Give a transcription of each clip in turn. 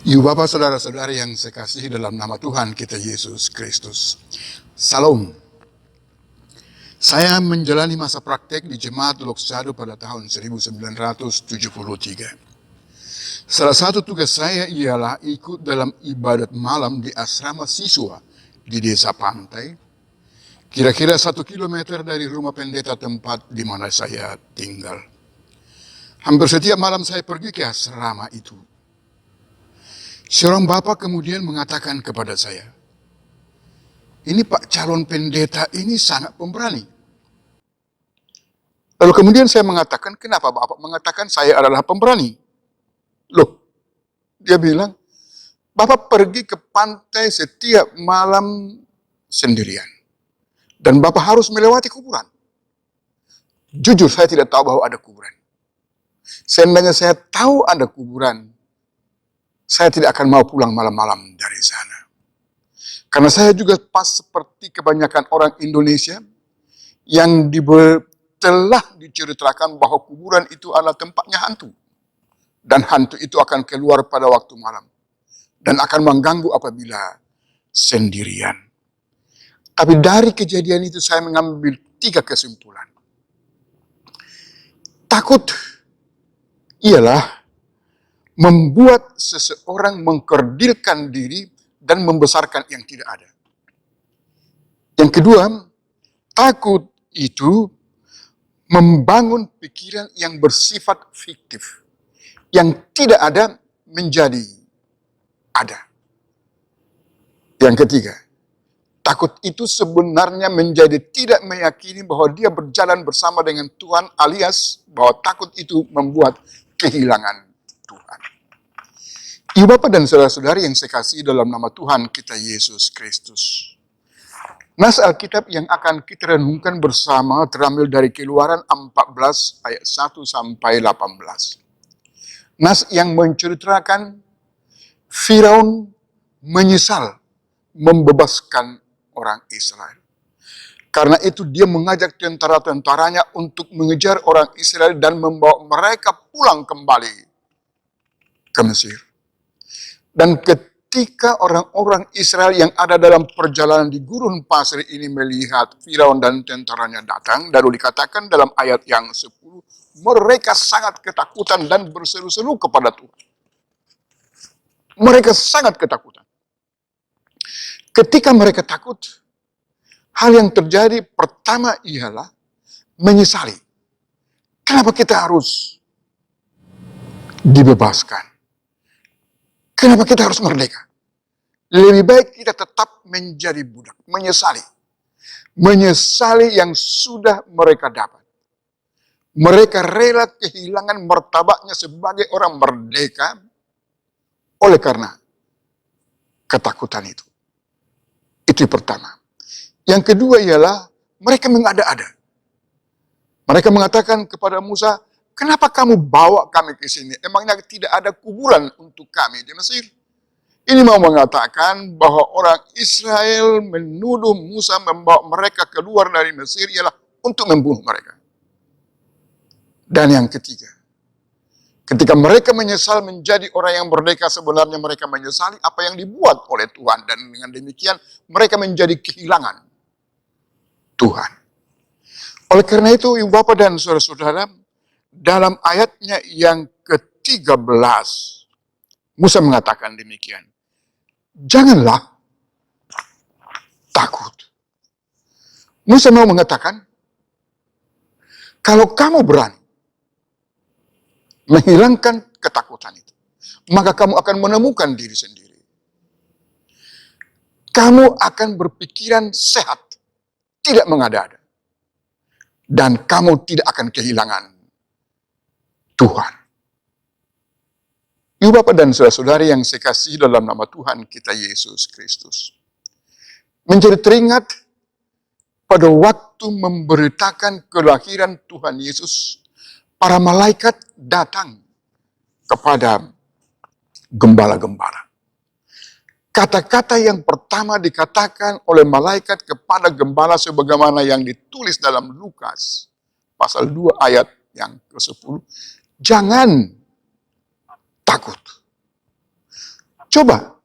Ibu Bapak Saudara-saudari yang saya kasihi dalam nama Tuhan kita Yesus Kristus. Salam. Saya menjalani masa praktek di Jemaat Loksado pada tahun 1973. Salah satu tugas saya ialah ikut dalam ibadat malam di asrama siswa di desa pantai, kira-kira 1 kilometer dari rumah pendeta tempat di mana saya tinggal. Hampir setiap malam saya pergi ke asrama itu. Seorang bapak kemudian mengatakan kepada saya, ini Pak calon pendeta ini sangat pemberani. Lalu kemudian saya mengatakan, kenapa Bapak mengatakan saya adalah pemberani? Loh, dia bilang, Bapak pergi ke pantai setiap malam sendirian. Dan Bapak harus melewati kuburan. Jujur saya tidak tahu bahwa ada kuburan. Seandainya saya tahu ada kuburan, saya tidak akan mau pulang malam-malam dari sana. Karena saya juga pas seperti kebanyakan orang Indonesia yang telah diceritakan bahwa kuburan itu adalah tempatnya hantu. Dan hantu itu akan keluar pada waktu malam. Dan akan mengganggu apabila sendirian. Tapi dari kejadian itu saya mengambil 3 kesimpulan. Takut ialah membuat seseorang mengkerdilkan diri dan membesarkan yang tidak ada. Yang kedua, takut itu membangun pikiran yang bersifat fiktif. Yang tidak ada menjadi ada. Yang ketiga, takut itu sebenarnya menjadi tidak meyakini bahwa dia berjalan bersama dengan Tuhan, alias bahwa takut itu membuat kehilangan Tuhan. Ibu Bapak dan saudara-saudari yang saya kasihi dalam nama Tuhan kita Yesus Kristus. Nas Alkitab yang akan kita renungkan bersama terambil dari Keluaran 14 ayat 1 sampai 18. Nas yang menceritakan Firaun menyesal membebaskan orang Israel. Karena itu dia mengajak tentara-tentaranya untuk mengejar orang Israel dan membawa mereka pulang kembali ke Mesir. Dan ketika orang-orang Israel yang ada dalam perjalanan di gurun pasir ini melihat Firaun dan tentaranya datang, lalu dikatakan dalam ayat yang 10, mereka sangat ketakutan dan berseru-seru kepada Tuhan. Mereka sangat ketakutan. Ketika mereka takut, hal yang terjadi pertama ialah menyesali. Kenapa kita harus dibebaskan? Kenapa kita harus merdeka? Lebih baik kita tetap menjadi budak, menyesali. Menyesali yang sudah mereka dapat. Mereka rela kehilangan martabatnya sebagai orang merdeka oleh karena ketakutan itu. Itu yang pertama. Yang kedua ialah mereka mengada-ada. Mereka mengatakan kepada Musa, kenapa kamu bawa kami ke sini? Emangnya tidak ada kuburan untuk kami di Mesir? Ini mau mengatakan bahwa orang Israel menuduh Musa membawa mereka keluar dari Mesir ialah untuk membunuh mereka. Dan yang ketiga, ketika mereka menyesal menjadi orang yang merdeka, sebenarnya mereka menyesali apa yang dibuat oleh Tuhan. Dan dengan demikian mereka menjadi kehilangan Tuhan. Oleh karena itu, Ibu Bapak dan saudara-saudara, dalam ayatnya yang ke-13, Musa mengatakan demikian. Janganlah takut. Musa mau mengatakan, kalau kamu berani menghilangkan ketakutan itu, maka kamu akan menemukan diri sendiri. Kamu akan berpikiran sehat, tidak mengada-ada. Dan kamu tidak akan kehilangan Tuhan. Ibu Bapak dan saudara-saudari yang saya kasihi dalam nama Tuhan kita Yesus Kristus. Menjadi teringat pada waktu memberitakan kelahiran Tuhan Yesus, para malaikat datang kepada gembala-gembala. Kata-kata yang pertama dikatakan oleh malaikat kepada gembala sebagaimana yang ditulis dalam Lukas pasal 2 ayat yang ke-10. Jangan takut. Coba,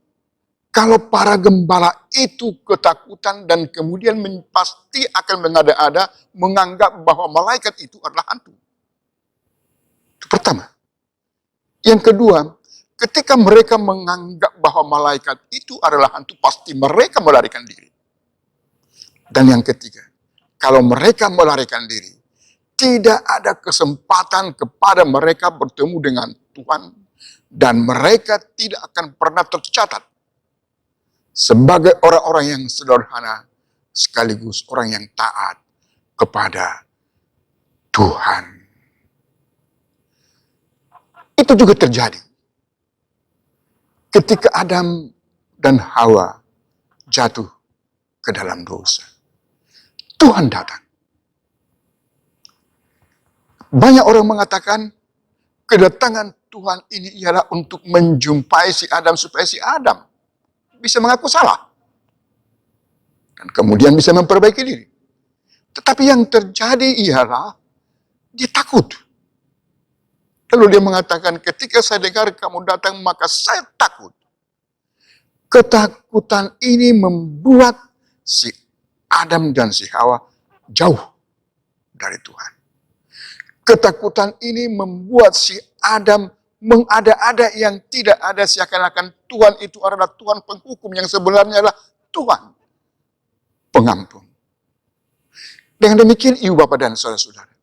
kalau para gembala itu ketakutan dan kemudian pasti akan mengada-ada menganggap bahwa malaikat itu adalah hantu. Itu pertama. Yang kedua, ketika mereka menganggap bahwa malaikat itu adalah hantu, pasti mereka melarikan diri. Dan yang ketiga, kalau mereka melarikan diri, tidak ada kesempatan kepada mereka bertemu dengan Tuhan, dan mereka tidak akan pernah tercatat sebagai orang-orang yang sederhana, sekaligus orang yang taat kepada Tuhan. Itu juga terjadi ketika Adam dan Hawa jatuh ke dalam dosa. Tuhan datang. Banyak orang mengatakan kedatangan Tuhan ini ialah untuk menjumpai si Adam supaya si Adam bisa mengaku salah. Dan kemudian bisa memperbaiki diri. Tetapi yang terjadi ialah dia takut. Lalu dia mengatakan, ketika saya dengar kamu datang, maka saya takut. Ketakutan ini membuat si Adam dan si Hawa jauh dari Tuhan. Ketakutan ini membuat si Adam mengada-ada yang tidak ada, seakan-akan Tuhan itu adalah Tuhan penghukum, yang sebenarnya adalah Tuhan pengampun. Dengan demikian, ibu bapak dan saudara-saudara,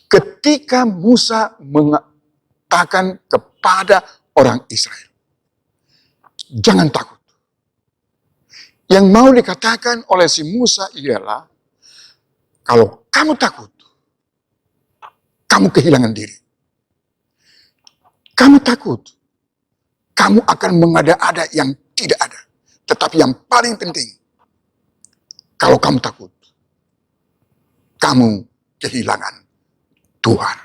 ketika Musa mengatakan kepada orang Israel, jangan takut. Yang mau dikatakan oleh si Musa ialah, kalau kamu takut, kamu kehilangan diri. Kamu takut, kamu akan mengada-ada yang tidak ada. Tetapi yang paling penting, kalau kamu takut, kamu kehilangan Tuhan.